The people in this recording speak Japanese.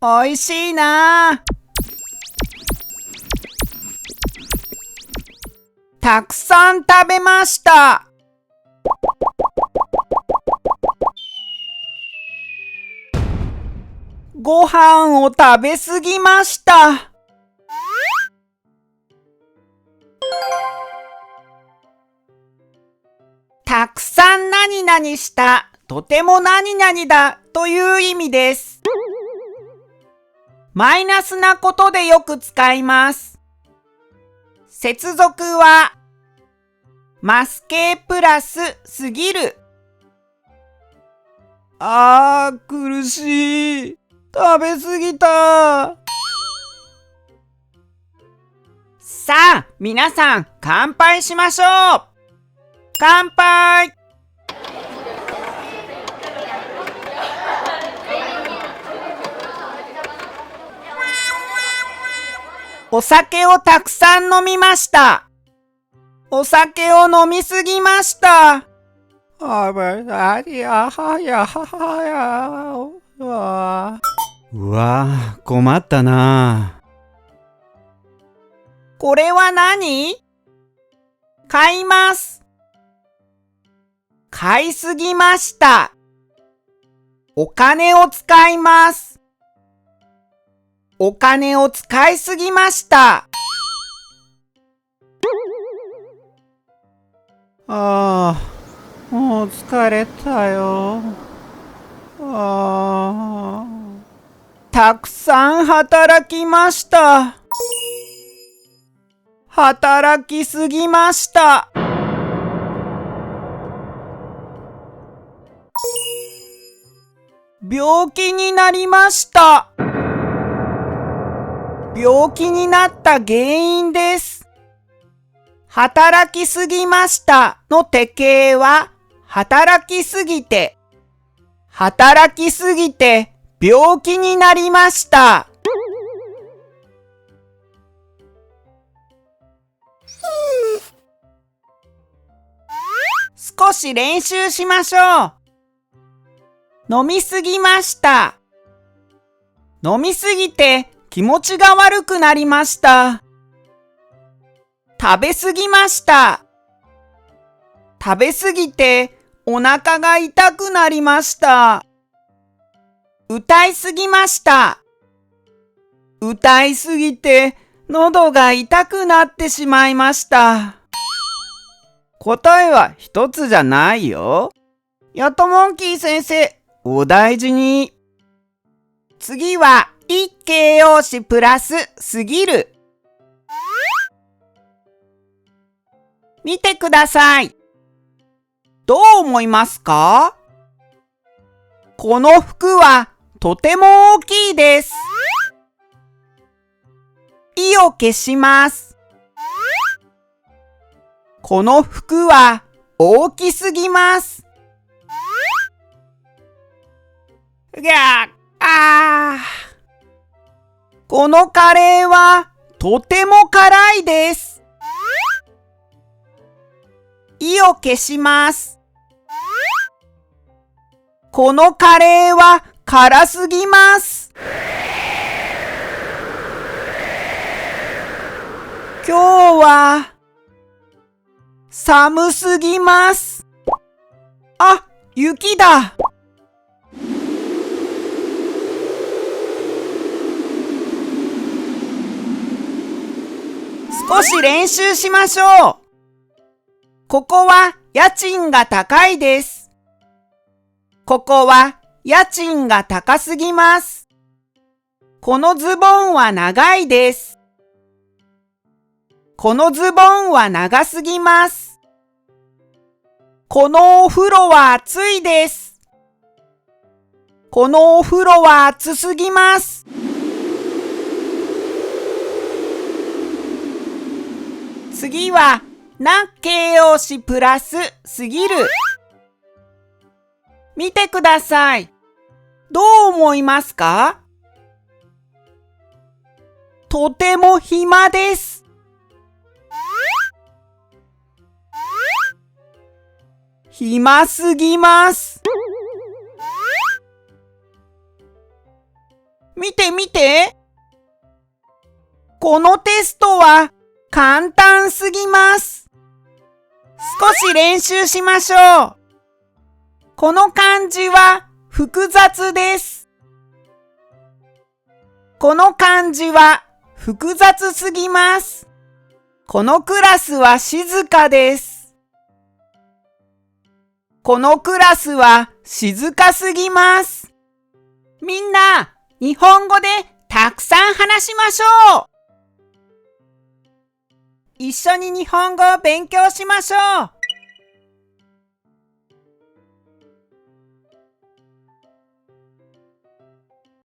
おいしいな。たくさん食べました。ご飯を食べすぎました。たくさん何々した、とても何々だという意味です。マイナスなことでよく使います。接続はマス系プラスすぎる。苦しい。食べすぎた。さあ、皆さん乾杯しましょう。乾杯。お酒をたくさん飲みました。お酒を飲みすぎました。うわ、困ったな。これは何？買います。買いすぎました。お金を使います。お金を使いすぎました。もう疲れたよ。たくさん働きました。働きすぎました。病気になりました。病気になった原因です。働きすぎましたの手形は、働きすぎて病気になりました。少し練習しましょう。飲みすぎました。飲みすぎて気持ちが悪くなりました。食べすぎました。食べすぎてお腹が痛くなりました。歌いすぎました。歌いすぎて喉が痛くなってしまいました。答えは一つじゃないよ。やっとモンキー先生、お大事に。次は一形容詞プラスすぎる。見てください。どう思いますか？この服はとても大きいです。意を消します。この服は大きすぎます。このカレーはとても辛いです。意を消します。このカレーは辛すぎます。今日は寒すぎます。雪だ。少し練習しましょう。ここは家賃が高いです。ここは家賃が高すぎます。このズボンは長いです。このズボンは長すぎます。このお風呂は暑いです。このお風呂は暑すぎます。次はな形容詞プラスすぎる。見てください。どう思いますか？とても暇です。暇すぎます。見て見て。このテストは簡単すぎます。少し練習しましょう。この漢字は複雑です。この漢字は複雑すぎます。このクラスは静かです。このクラスは静かすぎます。みんな、日本語でたくさん話しましょう。一緒に日本語を勉強しましょう。